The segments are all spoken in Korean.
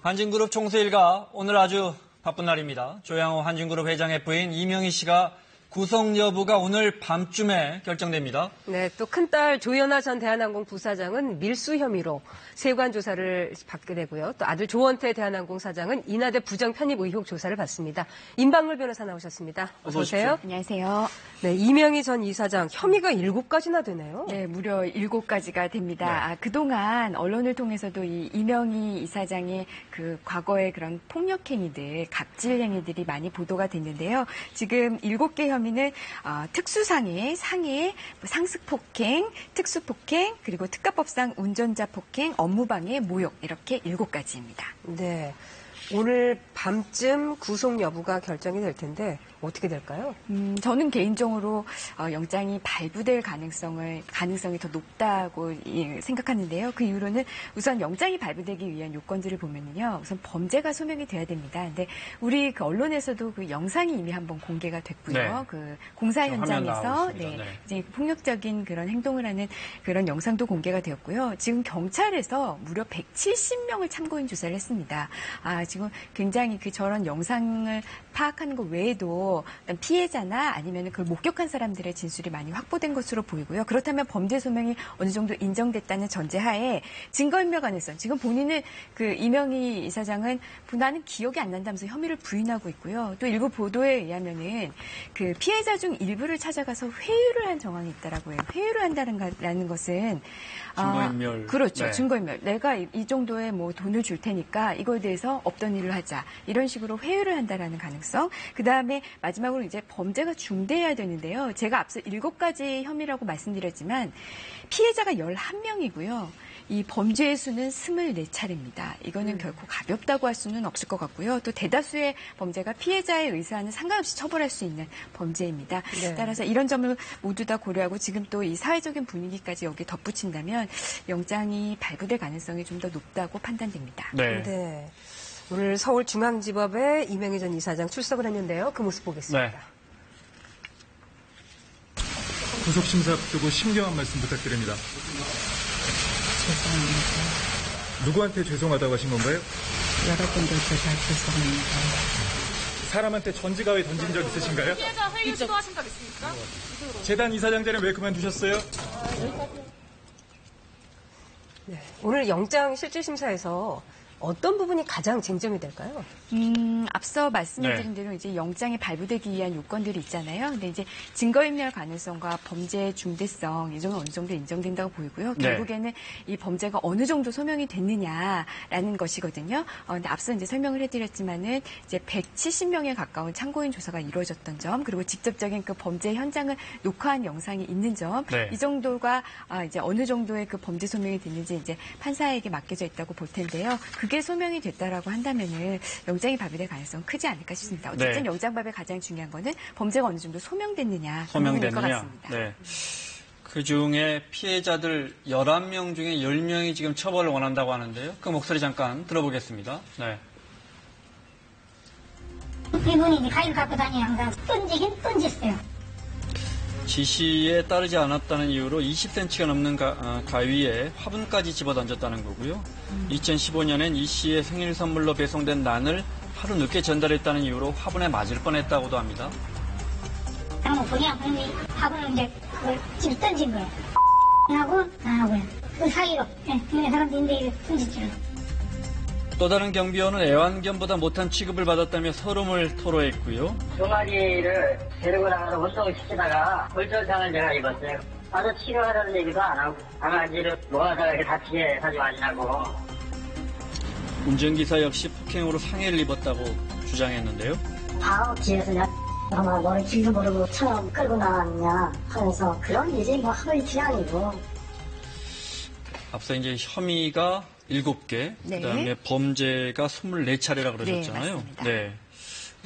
한진그룹 총수 일가 오늘 아주 바쁜 날입니다. 조양호 한진그룹 회장의 부인 이명희 씨가 구속 여부가 오늘 밤쯤에 결정됩니다. 네, 또 큰딸 조연아 전 대한항공 부사장은 밀수 혐의로 세관 조사를 받게 되고요. 또 아들 조원태 대한항공 사장은 인하대 부정 편입 의혹 조사를 받습니다. 임방울 변호사 나오셨습니다. 어서 오세요. 안녕하세요. 네, 이명희 전 이사장 혐의가 7가지나 되네요. 네, 무려 7가지가 됩니다. 네. 그동안 언론을 통해서도 이 이명희 이사장의 그 과거의 그런 폭력 행위들, 갑질 행위들이 많이 보도가 됐는데요. 지금 7개 혐의는 특수상해, 상해, 상습폭행, 특수폭행, 그리고 특가법상 운전자 폭행, 업무방해, 모욕 이렇게 7가지입니다. 네, 오늘 밤쯤 구속 여부가 결정이 될 텐데 어떻게 될까요? 저는 개인적으로 영장이 발부될 가능성이 더 높다고 생각하는데요. 그 이유로는 우선 영장이 발부되기 위한 요건들을 보면요, 우선 범죄가 소명이 돼야 됩니다. 근데 우리 그 언론에서도 그 영상이 이미 한번 공개가 됐고요. 네. 그 공사 현장에서 이제 폭력적인 그런 행동을 하는 그런 영상도 공개가 되었고요. 지금 경찰에서 무려 170명을 참고인 조사를 했습니다. 지금 굉장히 저런 영상을 파악하는 것 외에도 피해자나 아니면 그걸 목격한 사람들의 진술이 많이 확보된 것으로 보이고요. 그렇다면 범죄 소명이 어느 정도 인정됐다는 전제하에 증거인멸 가능성. 지금 본인은 그 이명희 이사장은 나는 기억이 안 난다면서 혐의를 부인하고 있고요. 또 일부 보도에 의하면은 그 피해자 중 일부를 찾아가서 회유를 한 정황이 있다라고 해요. 회유를 한다는 것은 증거인멸. 그렇죠. 네. 증거인멸. 내가 이 정도의 뭐 돈을 줄 테니까 이거에 대해서 없던 일을 하자. 이런 식으로 회유를 한다라는 가능성. 그다음에 마지막으로 이제 범죄가 중대해야 되는데요. 제가 앞서 7가지 혐의라고 말씀드렸지만 피해자가 11명이고요. 이 범죄의 수는 24차례입니다. 이거는 결코 가볍다고 할 수는 없을 것 같고요. 또 대다수의 범죄가 피해자의 의사와는 상관없이 처벌할 수 있는 범죄입니다. 네. 따라서 이런 점을 모두 다 고려하고 지금 또 이 사회적인 분위기까지 여기 덧붙인다면 영장이 발부될 가능성이 좀 더 높다고 판단됩니다. 네. 네. 오늘 서울중앙지법에 이명희 전 이사장 출석을 했는데요. 그 모습 보겠습니다. 네. 구속심사 앞두고 심경한 말씀 부탁드립니다. 죄송합니다. 누구한테 죄송하다고 하신 건가요? 여러분들께 다 죄송합니다. 사람한테 전지가위 던진 적 있으신가요? 피해자 회유 시도하신 적 있습니까? 재단 이사장자는 왜 그만두셨어요? 네. 오늘 영장 실질심사에서 어떤 부분이 가장 쟁점이 될까요? 앞서 말씀드린 대로 이제 영장이 발부되기 위한 요건들이 있잖아요. 근데 이제 증거인멸 가능성과 범죄의 중대성 이 점은 어느 정도 인정된다고 보이고요. 결국에는 이 범죄가 어느 정도 소명이 됐느냐라는 것이거든요. 근데 앞서 이제 설명을 해드렸지만은 이제 170명에 가까운 참고인 조사가 이루어졌던 점, 그리고 직접적인 그 범죄 현장을 녹화한 영상이 있는 점, 이 정도가 이제 어느 정도의 그 범죄 소명이 됐는지 이제 판사에게 맡겨져 있다고 볼 텐데요. 그게 소명이 됐다라고 한다면은 영장이 발부될 가능성은 크지 않을까 싶습니다. 어쨌든 영장 발부의 가장 중요한 거는 범죄가 어느 정도 소명됐느냐, 소명될 것 같습니다. 네. 그중에 피해자들 11명 중에 10명이 지금 처벌을 원한다고 하는데요. 그 목소리 잠깐 들어보겠습니다. 네. 이분이 가위를 갖고 다니는 항상 던지긴 던졌어요. 지시에 따르지 않았다는 이유로 20cm가 넘는 가위에 화분까지 집어던졌다는 거고요. 2015년엔 이 씨의 생일 선물로 배송된 난을 하루 늦게 전달했다는 이유로 화분에 맞을 뻔했다고도 합니다. 그러면 본의 아니게 화분을 이제 그걸 집에 던진 거예요. 하고 안 하고요. 그 사이로 주변에 사람들인데 던졌죠. 또 다른 경비원은 애완견보다 못한 취급을 받았다며 서름을 토로했고요. 2마리를 데리고 나가서 운동을 시키다가 골절상을 제가 입었어요. 나도 치료하라는 얘기도 안 하고 강아지를 모아다가 이렇게 다치게 하지 말라고. 운전기사 역시 폭행으로 상해를 입었다고 주장했는데요. 뒤에서 아마 머리 길도 모르고 처럼 끌고 나왔냐 하면서 그런 일이 뭐 하루 이틀이 아니고. 앞서 이제 혐의가 7개, 그다음에 범죄가 24차례라 그러셨잖아요. 네.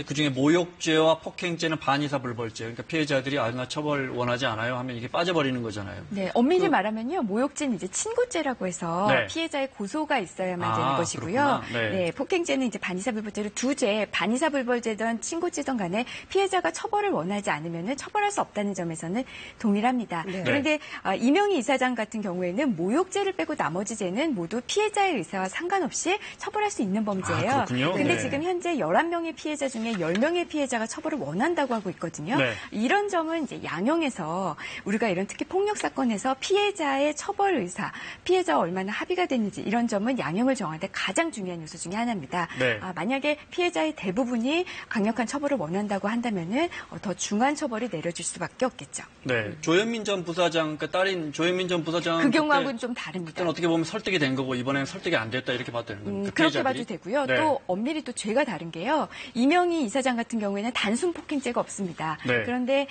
그중에 모욕죄와 폭행죄는 반의사불벌죄. 그러니까 피해자들이 나 처벌 원하지 않아요 하면 이게 빠져버리는 거잖아요. 네, 엄밀히 말하면요. 모욕죄는 이제 친고죄라고 해서 네. 피해자의 고소가 있어야만 되는 것이고요. 네, 폭행죄는 이제 반의사불벌죄로 두 죄, 반의사불벌죄든 친고죄든 간에 피해자가 처벌을 원하지 않으면 처벌할 수 없다는 점에서는 동일합니다. 네. 그런데 이명희 이사장 같은 경우에는 모욕죄를 빼고 나머지 죄는 모두 피해자의 의사와 상관없이 처벌할 수 있는 범죄예요. 그렇군요. 근데 네. 지금 현재 11명의 피해자 중에 10명의 피해자가 처벌을 원한다고 하고 있거든요. 네. 이런 점은 이제 양형에서 우리가 이런 특히 폭력 사건에서 피해자의 처벌 의사, 피해자와 얼마나 합의가 됐는지 이런 점은 양형을 정할 때 가장 중요한 요소 중에 하나입니다. 네. 만약에 피해자의 대부분이 강력한 처벌을 원한다고 한다면은 더 중한 처벌이 내려질 수밖에 없겠죠. 네. 조현민 전 부사장, 그 딸인 조현민 전 부사장. 그 경우하고는 좀 다릅니다. 그때는 어떻게 보면 설득이 된 거고 이번에는 설득이 안 됐다 이렇게 봐도 되는 겁니다. 그렇게 봐도 되고요. 네. 또 엄밀히 또 죄가 다른 게요. 이명희 이사장 같은 경우에는 단순 폭행죄가 없습니다. 네. 그런데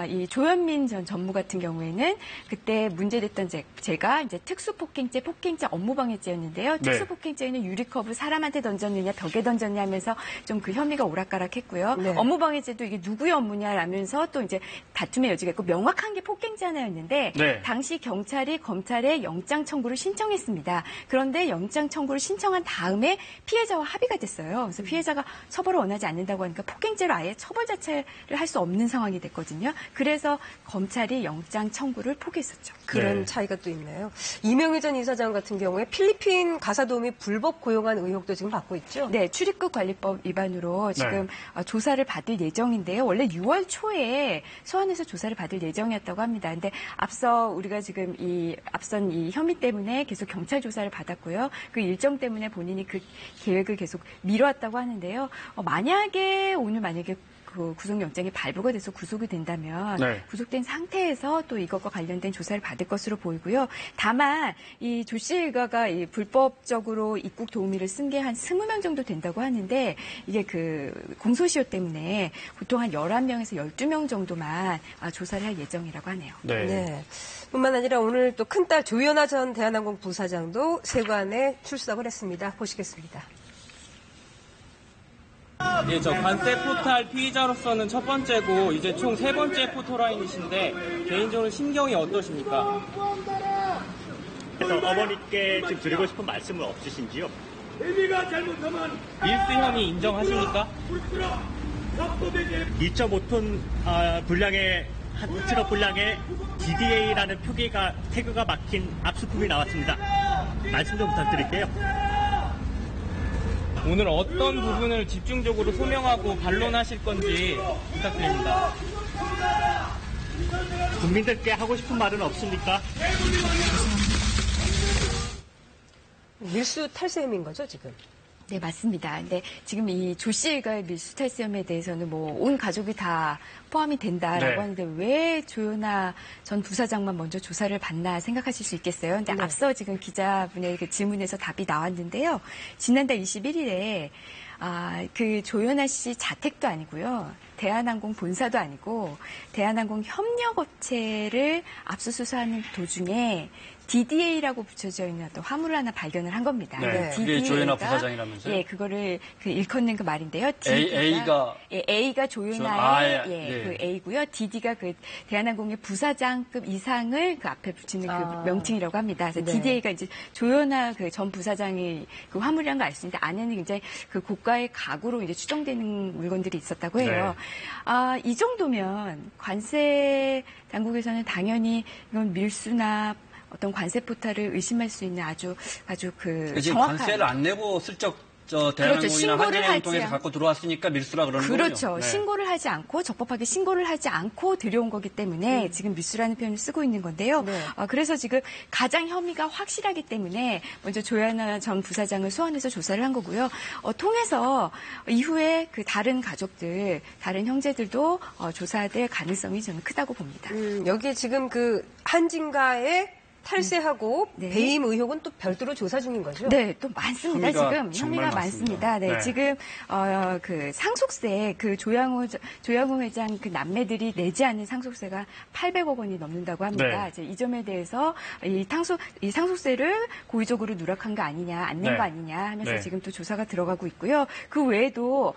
이 조현민 전 전무 같은 경우에는 그때 문제됐던 죄가 이제 특수폭행죄, 폭행죄 업무방해죄였는데요. 네. 특수폭행죄는 유리컵을 사람한테 던졌느냐, 벽에 던졌냐 하면서 좀 그 혐의가 오락가락했고요. 네. 업무방해죄도 이게 누구의 업무냐라면서 또 이제 다툼의 여지가 있고 명확한 게 폭행죄 하나였는데 네. 당시 경찰이 검찰에 영장 청구를 신청했습니다. 그런데 영장 청구를 신청한 다음에 피해자와 합의가 됐어요. 그래서 피해자가 처벌을 원하지 않는다고 하니까 폭행죄로 아예 처벌 자체를 할 수 없는 상황이 됐거든요. 그래서 검찰이 영장 청구를 포기했었죠. 그런 네. 차이가 또 있네요. 이명희 전 이사장 같은 경우에 필리핀 가사도우미 불법 고용한 의혹도 지금 받고 있죠? 네, 출입국 관리법 위반으로 지금 조사를 받을 예정인데요. 원래 6월 초에 소환해서 조사를 받을 예정이었다고 합니다. 근데 앞서 우리가 지금 앞선 이 혐의 때문에 계속 경찰 조사를 받았고요. 그 일정 때문에 본인이 그 계획을 계속 미뤄왔다고 하는데요. 만약에 그 구속영장이 발부가 돼서 구속이 된다면 네. 구속된 상태에서 또 이것과 관련된 조사를 받을 것으로 보이고요. 다만 이 조 씨 일가가 이 불법적으로 입국 도우미를 쓴 게 한 20명 정도 된다고 하는데 이게 그 공소시효 때문에 보통 한 11명에서 12명 정도만 조사를 할 예정이라고 하네요. 네. 네. 뿐만 아니라 오늘 또 큰딸 조연아 전 대한항공 부사장도 세관에 출석을 했습니다. 보시겠습니다. 예, 저 관세 포탈 피의자로서는 첫 번째고 이제 총 세 번째 포토라인이신데 개인적으로 심경이 어떠십니까? 그래서 어머니께 지금 드리고 싶은 말씀은 없으신지요? 밀수 혐의 인정하십니까? 2.5톤 분량의 한 트럭 분량의 DDA라는 태그가 막힌 압수품이 나왔습니다. 말씀 좀 부탁드릴게요. 오늘 어떤 부분을 집중적으로 소명하고 반론하실 건지 부탁드립니다. 국민들께 하고 싶은 말은 없습니까? 밀수 탈세음인 거죠, 지금? 네, 맞습니다. 근데 지금 이 조 씨 일가의 밀수탈세험에 대해서는 온 가족이 다 포함이 된다라고 네. 하는데 왜 조연아 전 부사장만 먼저 조사를 받나 생각하실 수 있겠어요. 근데 네. 앞서 지금 기자분의 그 질문에서 답이 나왔는데요. 지난달 21일에 그 조연아 씨 자택도 아니고요. 대한항공 본사도 아니고 대한항공 협력업체를 압수수색하는 도중에 DDA라고 붙여져 있는 어떤 화물을 하나 발견을 한 겁니다. 네, 그게 조연아 부사장이라면서요? 예, 그거를 일컫는 그 말인데요. A가 조연아의 그 A고요. DD가 그 대한항공의 부사장급 이상을 그 앞에 붙이는 그 명칭이라고 합니다. 그래서 네. DDA가 이제 조연아 그 전 부사장이 그 화물이란 걸 알 수 있는데 안에는 굉장히 그 고가의 가구로 이제 추정되는 물건들이 있었다고 해요. 네. 이 정도면 관세 당국에서는 당연히 이건 밀수나 어떤 관세 포탈을 의심할 수 있는 아주 그 지금 정확한 관세를 안 내고 슬쩍 대한항공이나 한진항공 통해서 갖고 들어왔으니까 밀수라 그러는 거군요. 그렇죠. 네. 신고를 하지 않고 적법하게 신고를 하지 않고 들여온 거기 때문에 지금 밀수라는 표현을 쓰고 있는 건데요. 네. 그래서 지금 가장 혐의가 확실하기 때문에 먼저 조연아 전 부사장을 소환해서 조사를 한 거고요. 통해서 이후에 그 다른 가족들, 다른 형제들도 조사될 가능성이 저는 크다고 봅니다. 여기에 지금 그 한진가의 탈세하고 네. 배임 의혹은 또 별도로 조사 중인 거죠? 네, 또 많습니다. 혐의가 지금 정말 혐의가 많습니다. 네, 네. 지금 그 상속세 그 조양호 회장 그 남매들이 내지 않은 상속세가 800억 원이 넘는다고 합니다. 네. 이제 이 점에 대해서 이 상속세를 고의적으로 누락한 거 아니냐, 안 낸 네. 거 아니냐 하면서 네. 지금 또 조사가 들어가고 있고요. 그 외에도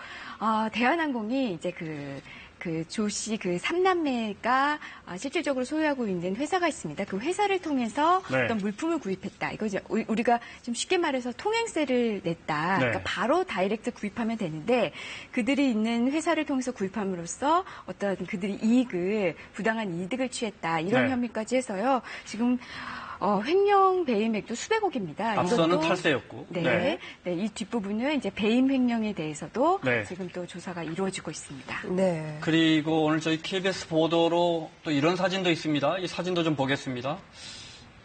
대한항공이 이제 그 조 씨 그 3남매가 실질적으로 소유하고 있는 회사가 있습니다. 그 회사를 통해서 네. 어떤 물품을 구입했다. 이거 이제 우리가 좀 쉽게 말해서 통행세를 냈다. 네. 그러니까 바로 다이렉트 구입하면 되는데 그들이 있는 회사를 통해서 구입함으로써 어떤 그들이 부당한 이득을 취했다. 이런 네. 혐의까지 해서요. 지금 횡령 배임액도 수백억입니다. 앞서는 이것도 탈세였고. 네. 이 뒷부분은 이제 배임 횡령에 대해서도 네. 지금 또 조사가 이루어지고 있습니다. 네. 그리고 오늘 저희 KBS 보도로 또 이런 사진도 있습니다. 이 사진도 좀 보겠습니다.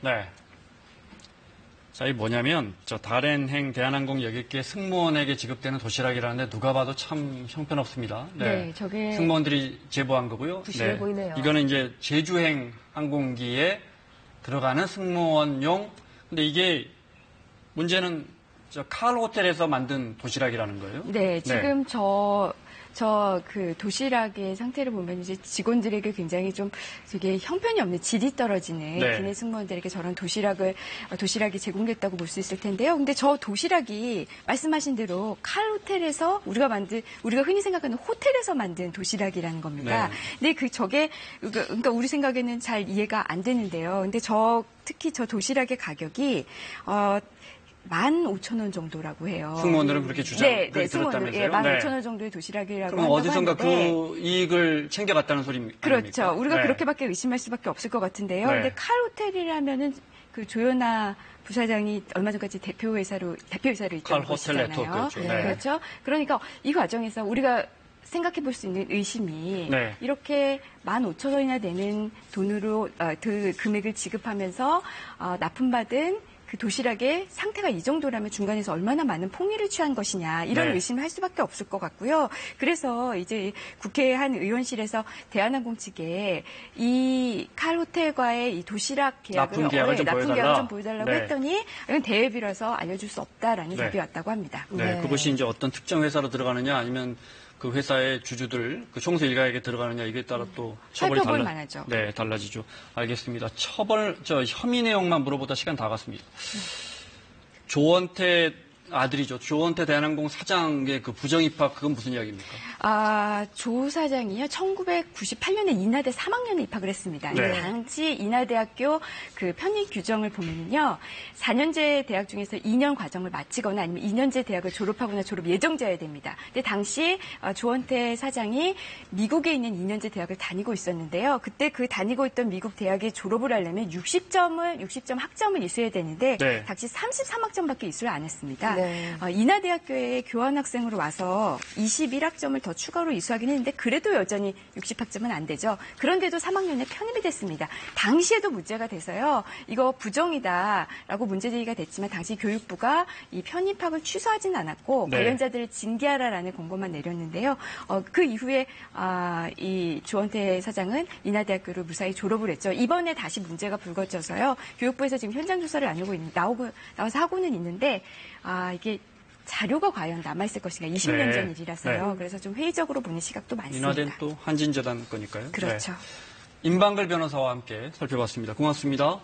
네. 자, 이 뭐냐면, 다렌행 대한항공 여객기 승무원에게 지급되는 도시락이라는데 누가 봐도 참 형편없습니다. 네, 저게 승무원들이 제보한 거고요. 부실해 보이네요. 이거는 이제 제주행 항공기에 들어가는 승무원용. 근데 이게 문제는 칼 호텔에서 만든 도시락이라는 거예요. 네, 지금 그 도시락의 상태를 보면 이제 직원들에게 굉장히 좀 되게 형편이 없는 질이 떨어지는 네. 기내 승무원들에게 저런 도시락이 제공됐다고 볼 수 있을 텐데요. 근데 저 도시락이 말씀하신 대로 칼 호텔에서 우리가 흔히 생각하는 호텔에서 만든 도시락이라는 겁니다. 네. 근데 저게 그러니까 우리 생각에는 잘 이해가 안 되는데요. 근데 특히 저 도시락의 가격이 15,000원 정도라고 해요. 승무원들은 그렇게 네, 들었다면서요? 15,000원 정도의 도시락이라고 그럼 한다고 어디선가 하는데 그 이익을 챙겨갔다는 소리입니까? 그렇죠. 우리가 네. 그렇게밖에 의심할 수밖에 없을 것 같은데요. 네. 근데 칼 호텔이라면은 그 조연아 부사장이 얼마 전까지 대표이사로 있던 칼 호텔 곳이잖아요. 네트워크였죠. 네. 그렇죠. 그러니까 이 과정에서 우리가 생각해 볼 수 있는 의심이 네. 이렇게 15,000원이나 되는 돈으로 그 금액을 지급하면서 납품받은 그 도시락의 상태가 이 정도라면 중간에서 얼마나 많은 폭리를 취한 것이냐 이런 네. 의심을 할 수밖에 없을 것 같고요. 그래서 이제 국회 한 의원실에서 대한항공 측에 이 칼 호텔과의 이 도시락 계약을 납품 계약을 좀 보여달라고 네. 했더니 이건 대외비라서 알려줄 수 없다라는 네. 답이 왔다고 합니다. 네, 그것이 이제 어떤 특정 회사로 들어가느냐 아니면 그 회사의 주주들, 그 총수 일가에게 들어가느냐 이게 따라 또 처벌이 살펴볼 만하죠. 네, 달라지죠. 알겠습니다. 혐의 내용만 물어보다 시간 다 갔습니다. 조원태 아들이죠. 조원태 대한항공 사장의 그 부정입학 그건 무슨 이야기입니까? 조 사장이요. 1998년에 인하대 3학년에 입학을 했습니다. 네. 당시 인하대학교 그 편입 규정을 보면요. 4년제 대학 중에서 2년 과정을 마치거나 아니면 2년제 대학을 졸업하거나 졸업 예정자여야 됩니다. 근데 당시 조원태 사장이 미국에 있는 2년제 대학을 다니고 있었는데요. 그때 그 다니고 있던 미국 대학에 졸업을 하려면 60점 학점을 이수해야 되는데 네. 당시 33학점밖에 이수를 안 했습니다. 네. 인하대학교에 교환학생으로 와서 21학점을 더 추가로 이수하긴 했는데 그래도 여전히 60학점은 안 되죠. 그런데도 3학년에 편입이 됐습니다. 당시에도 문제가 돼서요. 이거 부정이다라고 문제제기가 됐지만 당시 교육부가 이 편입학을 취소하진 않았고 네. 관련자들을 징계하라라는 공고만 내렸는데요. 그 이후에 이 조원태 사장은 인하대학교를 무사히 졸업을 했죠. 이번에 다시 문제가 불거져서요. 교육부에서 지금 현장 조사를 나와서 하고는 있는데 이게 자료가 과연 남아있을 것인가 20년 네. 전 일이라서요. 네. 그래서 좀 회의적으로 보는 시각도 많습니다. 인하된 또 한진재단 거니까요. 그렇죠. 네. 임방글 변호사와 함께 살펴봤습니다. 고맙습니다.